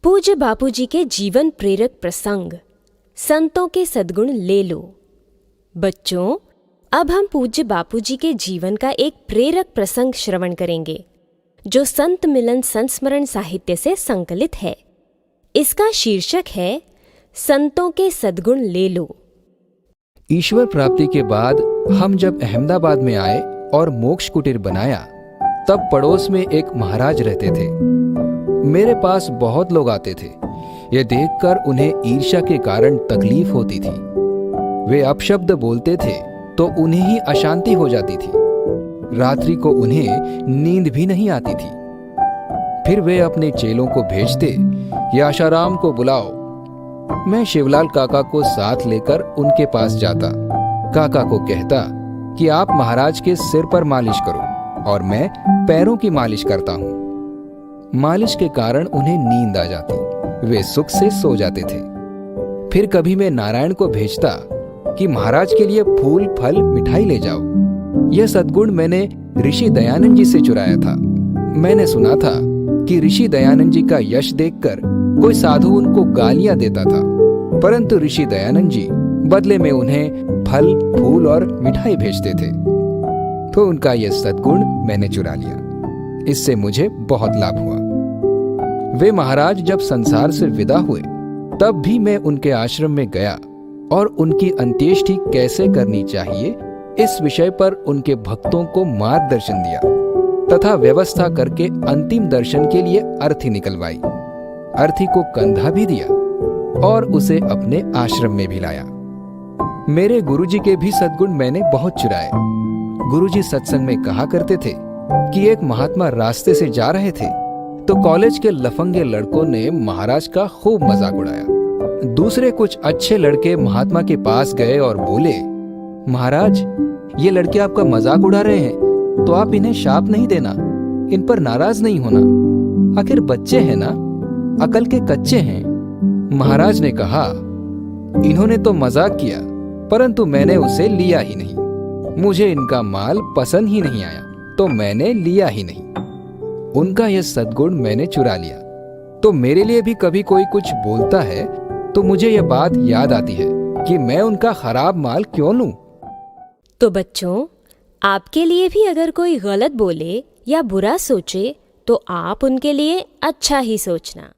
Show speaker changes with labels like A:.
A: पूज्य बापूजी के जीवन प्रेरक प्रसंग, संतों के सद्गुण ले लो। बच्चों, अब हम पूज्य बापूजी के जीवन का एक प्रेरक प्रसंग श्रवण करेंगे, जो संत मिलन संस्मरण साहित्य से संकलित है। इसका शीर्षक है संतों के सद्गुण ले लो।
B: ईश्वर प्राप्ति के बाद हम जब अहमदाबाद में आए और मोक्ष कुटीर बनाया, तब पड़ोस में एक महाराज रहते थे। मेरे पास बहुत लोग आते थे। ये देखकर उन्हें ईर्ष्या के कारण तकलीफ होती थी। वे अपशब्द बोलते थे तो उन्हें ही अशांति हो जाती थी। रात्रि को उन्हें नींद भी नहीं आती थी। फिर वे अपने चेलों को भेजते, या आशाराम को बुलाओ। मैं शिवलाल काका को साथ लेकर उनके पास जाता। काका को कहता कि आप महाराज के सिर पर मालिश करो और मैं पैरों की मालिश करता हूँ। मालिश के कारण उन्हें नींद आ जाती। वे सुख से सो जाते थे। फिर कभी मैं नारायण को भेजता कि महाराज के लिए फूल फल मिठाई ले जाओ। यह सद्गुण मैंने ऋषि दयानंद जी से चुराया था। मैंने सुना था कि ऋषि दयानंद जी का यश देखकर कोई साधु उनको गालियां देता था, परंतु ऋषि दयानंद जी बदले में उन्हें फल फूल और मिठाई भेजते थे। तो उनका यह सद्गुण मैंने चुरा लिया। इससे मुझे बहुत लाभ हुआ। वे महाराज जब संसार से विदा हुए, तब भी मैं उनके आश्रम में गया और उनकी अंत्येष्टि कैसे करनी चाहिए इस विषय पर उनके भक्तों को मार्गदर्शन दिया तथा व्यवस्था करके अंतिम दर्शन के लिए अर्थी निकलवाई। अर्थी को कंधा भी दिया और उसे अपने आश्रम में भी लाया। मेरे गुरुजी के भी सद्गुण मैंने बहुत चुराए। गुरुजी सत्संग में कहा करते थे कि एक महात्मा रास्ते से जा रहे थे तो कॉलेज के लफंगे लड़कों ने महाराज का खूब मजाक उड़ाया। दूसरे कुछ अच्छे लड़के महात्मा के पास गए और बोले, महाराज, ये लड़के आपका मजाक उड़ा रहे हैं तो आप इन्हें शाप नहीं देना, इन पर नाराज नहीं होना, आखिर बच्चे हैं ना, अकल के कच्चे हैं। महाराज ने कहा, इन्होंने तो मजाक किया, परंतु मैंने उसे लिया ही नहीं। मुझे इनका माल पसंद ही नहीं आया तो मैंने लिया ही नहीं। उनका यह सद्गुण मैंने चुरा लिया। तो मेरे लिए भी कभी कोई कुछ बोलता है तो मुझे यह बात याद आती है कि मैं उनका खराब माल क्यों लूं।
A: तो बच्चों, आपके लिए भी अगर कोई गलत बोले या बुरा सोचे तो आप उनके लिए अच्छा ही सोचना।